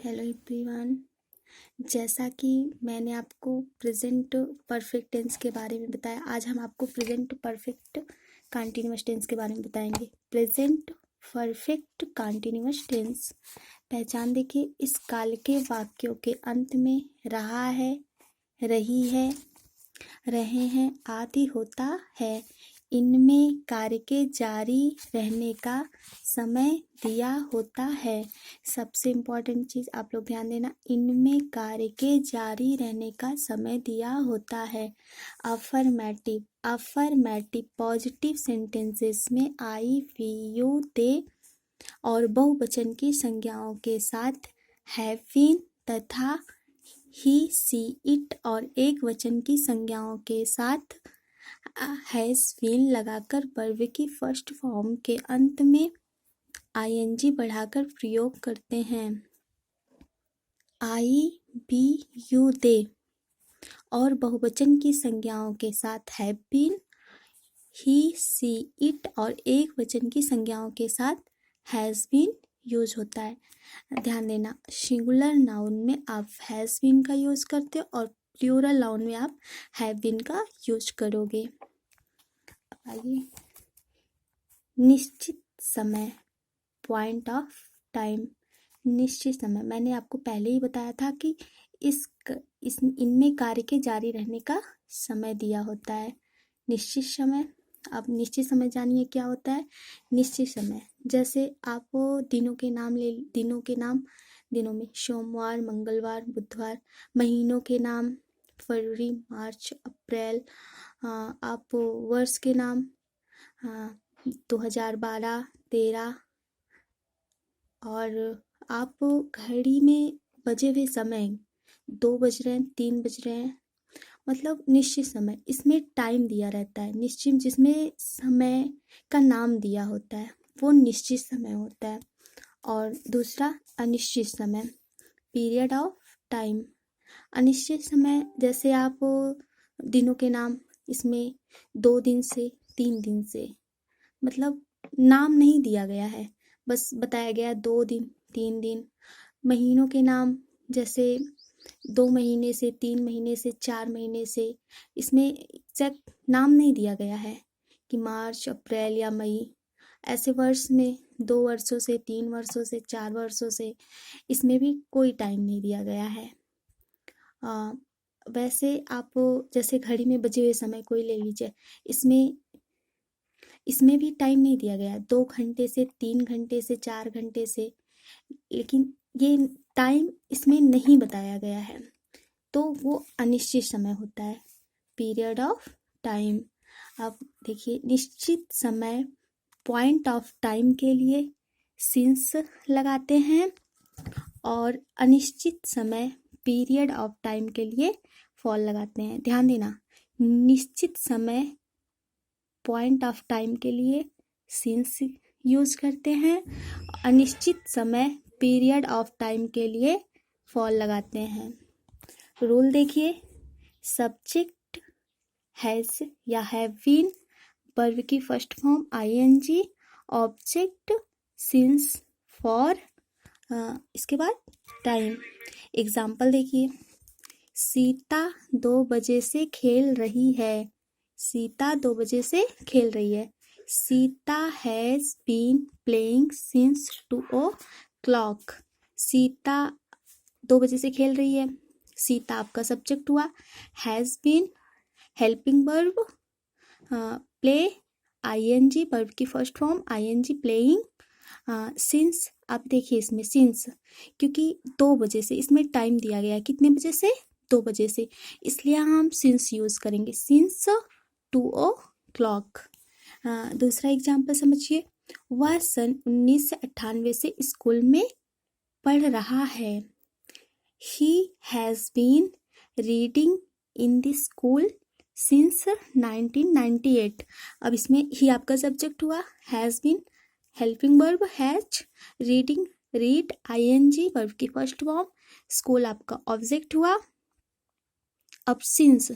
Hello everyone. जैसा कि मैंने आपको प्रेजेंट परफेक्ट टेंस के बारे में बताया, आज हम आपको प्रेजेंट परफेक्ट कंटीन्यूअस टेंस के बारे में बताएंगे। प्रेजेंट परफेक्ट कंटीन्यूअस टेंस पहचान देखिए, इस काल के वाक्यों के अंत में रहा है, रही है, रहे हैं आदि होता है। इनमें कार्य के जारी रहने का समय दिया होता है। सबसे इम्पोर्टेंट चीज़ आप लोग ध्यान देना, इनमें कार्य के जारी रहने का समय दिया होता है। अफर्मेटिव पॉजिटिव सेंटेंसेस में आई, वी, यू, दे और बहुवचन की संज्ञाओं के साथ हैव बीन तथा ही, सी, इट और एक वचन की संज्ञाओं के साथ हैज बीन लगाकर वर्ब की फर्स्ट फॉर्म के अंत में आईएनजी बढ़ाकर प्रयोग करते हैं। आई, बी, यू, दे और बहुवचन की संज्ञाओं के साथ have been, he, she, it और एक वचन की संज्ञाओं के साथ हैज बीन यूज होता है। ध्यान देना, सिंगुलर नाउन में आप हैज बीन का यूज करते हो और प्लूरल नाउन में आप हैव बीन का यूज करोगे। आइए, निश्चित समय, पॉइंट ऑफ टाइम। निश्चित समय, मैंने आपको पहले ही बताया था कि इनमें कार्य के जारी रहने का समय दिया होता है। निश्चित समय, अब निश्चित समय जानिए क्या होता है। निश्चित समय जैसे आप दिनों के नाम दिनों में सोमवार, मंगलवार, बुधवार। महीनों के नाम फरवरी, मार्च, अप्रैल। आप वर्ष के नाम 2012, 13। और आप घड़ी में बजे हुए समय 2 बज रहे हैं, 3 बज रहे हैं, मतलब निश्चित समय। इसमें टाइम दिया रहता है। निश्चित जिसमें समय का नाम दिया होता है वो निश्चित समय होता है। और दूसरा अनिश्चित समय, पीरियड ऑफ टाइम। अनिश्चित समय जैसे आप दिनों के नाम, इसमें 2 दिन से 3 दिन से, मतलब नाम नहीं दिया गया है, बस बताया गया 2 दिन 3 दिन। महीनों के नाम जैसे 2 महीने से, 3 महीने से, 4 महीने से, इसमें एग्जैक्ट नाम नहीं दिया गया है कि मार्च, अप्रैल या मई। ऐसे वर्ष में 2 वर्षों से, 3 वर्षों से, 4 वर्षों से, इसमें भी कोई टाइम नहीं दिया गया है। वैसे आप जैसे घड़ी में बजे हुए समय कोई ले लीजिए, इसमें भी टाइम नहीं दिया गया, 2 घंटे से, 3 घंटे से, 4 घंटे से, लेकिन ये टाइम इसमें नहीं बताया गया है, तो वो अनिश्चित समय होता है, पीरियड ऑफ टाइम। अब देखिए, निश्चित समय पॉइंट ऑफ टाइम के लिए सिंस लगाते हैं और अनिश्चित समय पीरियड ऑफ टाइम के लिए फॉल लगाते हैं। ध्यान देना, निश्चित समय पॉइंट ऑफ टाइम के लिए सिंस यूज करते हैं, अनिश्चित समय पीरियड ऑफ टाइम के लिए फॉल लगाते हैं। रूल देखिए, सब्जेक्ट हैज या हैव बीन, वर्ब की first form ING, object since, for, इसके बाद टाइम। एग्जाम्पल देखिए, सीता 2 बजे से खेल रही है। सीता 2 बजे से खेल रही है। Sita has been playing since 2 o'clock। Sita 2 बजे से खेल रही है। सीता आपका सब्जेक्ट हुआ, has been helping verb, play ING, verb की first form ING, playing, since. आप देखिए इसमें सिंस, क्योंकि 2 बजे से, इसमें टाइम दिया गया है कितने बजे से, 2 बजे से, इसलिए हम सिंस यूज करेंगे, सिंस 2 o'clock। दूसरा एग्जाम्पल समझिए, वह सन 1998 से स्कूल में पढ़ रहा है। He has been reading in the school since 1998। अब इसमें ही आपका सब्जेक्ट हुआ, has been helping verb has, reading read ING, verb की फर्स्ट फॉर्म, स्कूल आपका ऑब्जेक्ट हुआ। अब सिंस,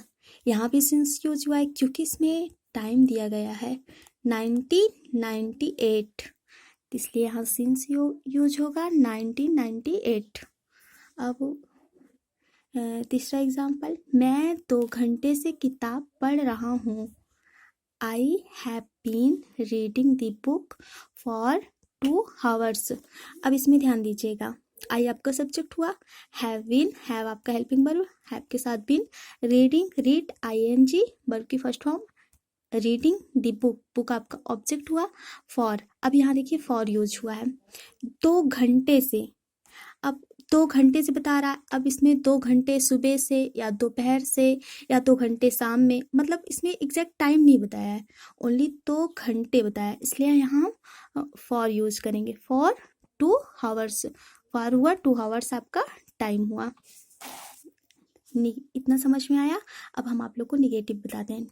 यहाँ भी सिंस यूज हुआ है क्योंकि इसमें टाइम दिया गया है 1998, इसलिए यहाँ सिंस यूज होगा 1998। अब तीसरा एग्जाम्पल, मैं 2 घंटे से किताब पढ़ रहा हूँ। I have been reading the book for 2 hours। अब इसमें ध्यान दीजिएगा, आई आपका सब्जेक्ट हुआ, हैव बीन, हैव आपका हेल्पिंग वर्ब, हैव के साथ been, reading, read, ING verb की first form, reading the book, book आपका ऑब्जेक्ट हुआ, फॉर, अब यहाँ देखिए फॉर यूज हुआ है 2 घंटे से। अब 2 घंटे से बता रहा है, अब इसमें 2 घंटे सुबह से या दोपहर से या 2 घंटे शाम में, मतलब इसमें एग्जैक्ट टाइम नहीं बताया है, ओनली 2 घंटे बताया है, इसलिए यहाँ हम फॉर यूज करेंगे, फॉर 2 hours। फॉर हुआ 2 hours आपका टाइम हुआ। इतना समझ में आया। अब हम आप लोग को निगेटिव बताते हैं।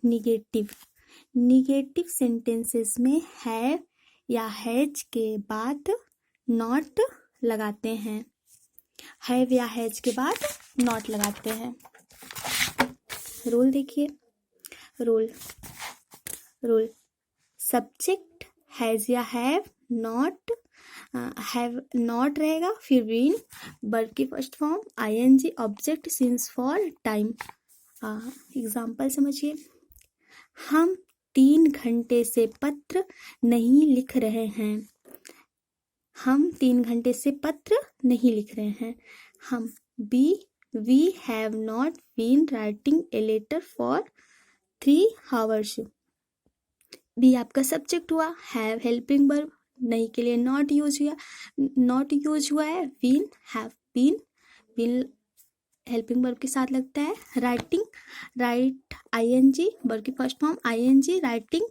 निगेटिव सेंटेंसेस में हैव या हैज के बाद नॉट लगाते हैं, हैव या हैज के बाद नॉट लगाते हैं। रूल देखिए, रूल सब्जेक्ट हैज या हैव नॉट रहेगा, फिर बीन, वर्ब की first form, ING, object, since, for, time. Example समझिए, हम 3 घंटे से पत्र नहीं लिख रहे हैं। हम 3 घंटे से पत्र नहीं लिख रहे हैं। हम we have not been writing a letter for 3 hours। We आपका सब्जेक्ट हुआ, हैव हेल्पिंग वर्ब, नहीं के लिए नॉट यूज हुआ है, been, have been helping verb के साथ लगता है, राइटिंग, राइट, ING वर्ब की first form, ING, writing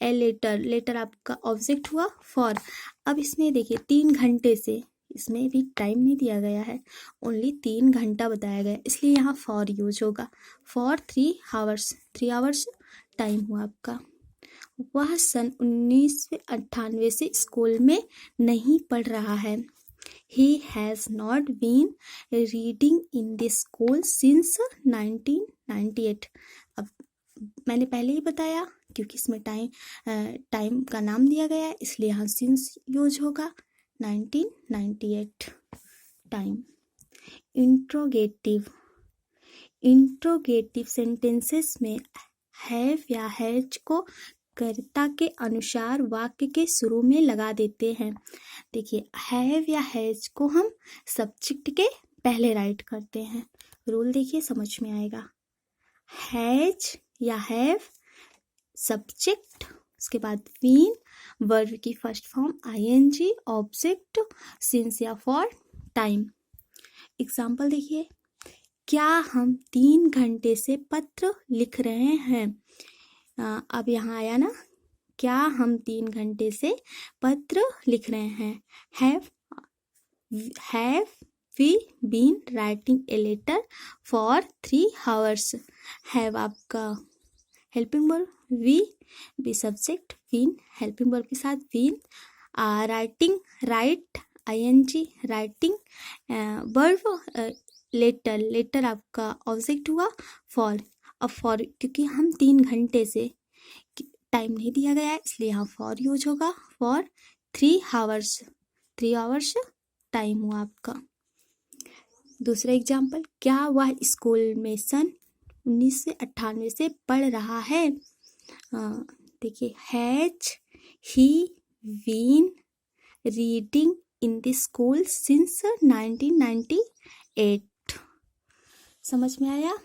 a letter आपका ऑब्जेक्ट हुआ, फॉर। अब इसमें देखिए 3 घंटे से, इसमें भी टाइम नहीं दिया गया है, ओनली 3 घंटा बताया गया है, इसलिए यहाँ फॉर यूज होगा, फॉर 3 hours टाइम हुआ आपका। वह सन 1998 से स्कूल में नहीं पढ़ रहा है। He has not been reading in the school since 1998। अब मैंने पहले ही बताया, क्योंकि इसमें टाइम का नाम दिया गया है, इसलिए यहाँ सिंस यूज होगा, 1998 टाइम। इंट्रोगेटिव सेंटेंसेस में हैव या हैज को कर्ता के अनुसार वाक्य के शुरू में लगा देते हैं। देखिए, हैव या हैज को हम सब्जेक्ट के पहले राइट करते हैं। रूल देखिए, समझ में आएगा। हैज या हैव सब्जेक्ट, उसके बाद बीन, वर्ब की first form, ING, object, since या फॉर, टाइम। एग्जाम्पल देखिए, क्या हम 3 घंटे से पत्र लिख रहे हैं। अब यहाँ आया ना, क्या हम 3 घंटे से पत्र लिख रहे हैं। Have we been writing a letter for 3 hours। Have आपका helping verb, we subject, been helping verb के साथ been, writing, write, ING, writing, verb, letter आपका ऑब्जेक्ट हुआ, फॉर। अब फॉर, क्योंकि हम 3 घंटे से टाइम नहीं दिया गया है, इसलिए यहाँ फॉर यूज होगा, फॉर 3 hours टाइम हुआ आपका। दूसरा एग्जाम्पल, क्या वह स्कूल में सन 1998 से पढ़ रहा है। देखिए, has he been reading in the school since 1998। समझ में आया।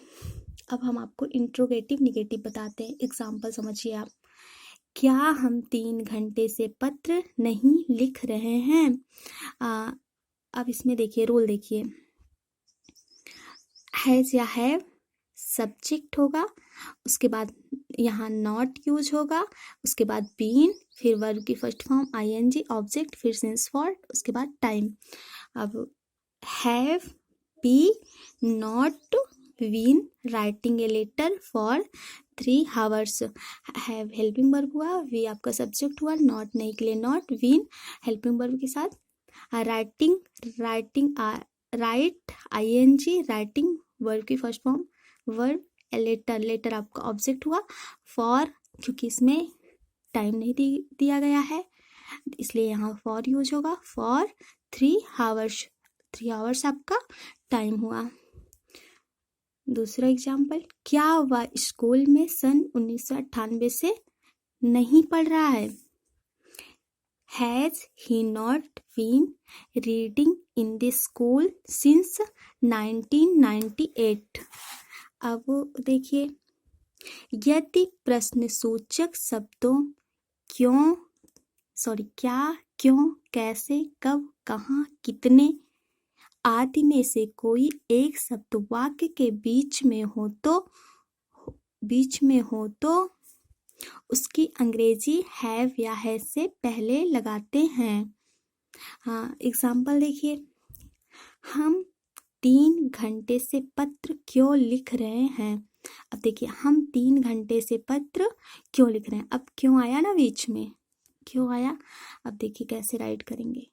अब हम आपको इंट्रोगेटिव निगेटिव बताते हैं। एग्जाम्पल समझिए आप, क्या हम 3 घंटे से पत्र नहीं लिख रहे हैं। अब इसमें देखिए, रूल देखिए, हैज या हैव सब्जेक्ट होगा, उसके बाद यहाँ नॉट यूज होगा, उसके बाद बीन, फिर वर्ब की फर्स्ट फॉर्म, ING, ऑब्जेक्ट, फिर सिंस, फॉर, उसके बाद टाइम। अब have be not been writing a letter for 3 hours। Have helping verb हुआ, वी आपका सब्जेक्ट हुआ, नॉट नहीं के लिए नॉट, बीन हेल्पिंग वर्ब के साथ, writing, write, ING, writing verb की फर्स्ट फॉर्म, वर्ब, लेटर आपका ऑब्जेक्ट हुआ, फॉर, क्योंकि इसमें टाइम नहीं दिया गया है, इसलिए यहाँ फॉर यूज होगा, फॉर 3 hours 3 आवर्स आपका टाइम हुआ। दूसरा एग्जाम्पल, क्या वह स्कूल में सन 1998 से नहीं पढ़ रहा है? Has he not been reading in the school since 1998? अब देखिए, यदि प्रश्नसूचक शब्दों क्या, क्यों, कैसे, कब, कहाँ, कितने आदि में से कोई एक शब्द वाक्य के बीच में हो तो उसकी अंग्रेजी हैव या हैज से पहले लगाते हैं। हाँ, एग्जाम्पल देखिए, हम 3 घंटे से पत्र क्यों लिख रहे हैं? अब देखिए, हम 3 घंटे से पत्र क्यों लिख रहे हैं? अब क्यों आया ना बीच में, क्यों आया? अब देखिए कैसे राइट करेंगे।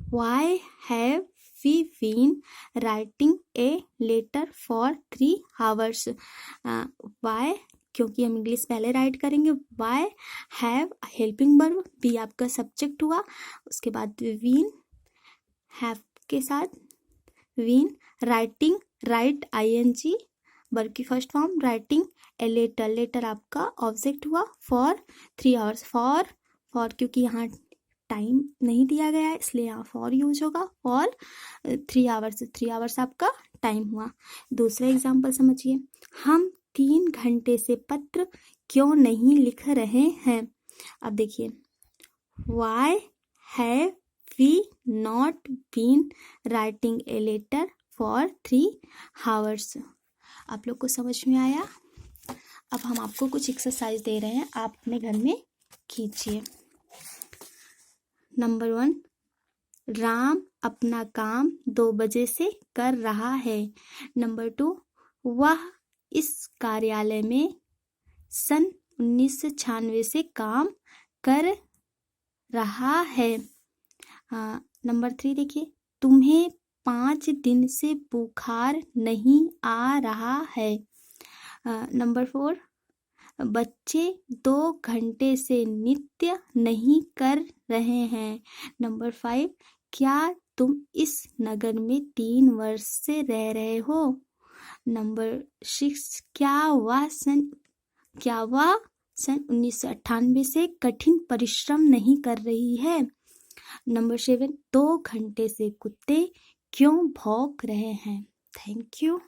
Why have we been writing a letter for 3 hours? Why, क्योंकि हम इंग्लिश पहले राइट करेंगे। Why have helping verb, be आपका सब्जेक्ट हुआ, उसके बाद बीन, हैव के साथ been, writing, write ING verb की first form, writing a letter, letter आपका ऑब्जेक्ट हुआ, फॉर 3 आवर्स, फॉर क्योंकि यहाँ टाइम नहीं दिया गया है इसलिए यहाँ फॉर यूज होगा, फॉर 3 आवर्स आपका टाइम हुआ। दूसरा एग्जाम्पल समझिए, हम 3 घंटे से पत्र क्यों नहीं लिख रहे हैं? अब देखिए, Why have we not been writing a letter for 3 hours? आप लोग को समझ में आया? अब हम आपको कुछ एक्सरसाइज दे रहे हैं, आप अपने घर में कीजिए। नंबर 1, राम अपना काम 2 बजे से कर रहा है। नंबर 2, वह इस कार्यालय में सन 1996 से काम कर रहा है। नंबर 3 देखिए, तुम्हें 5 दिन से बुखार नहीं आ रहा है। नंबर 4, बच्चे 2 घंटे से नृत्य नहीं कर रहे हैं। नंबर 5, क्या तुम इस नगर में 3 वर्ष से रह रहे हो? नंबर 6, क्या वह सन 1998 से कठिन परिश्रम नहीं कर रही है? नंबर 7, 2 घंटे से कुत्ते क्यों भौंक रहे हैं? Thank you.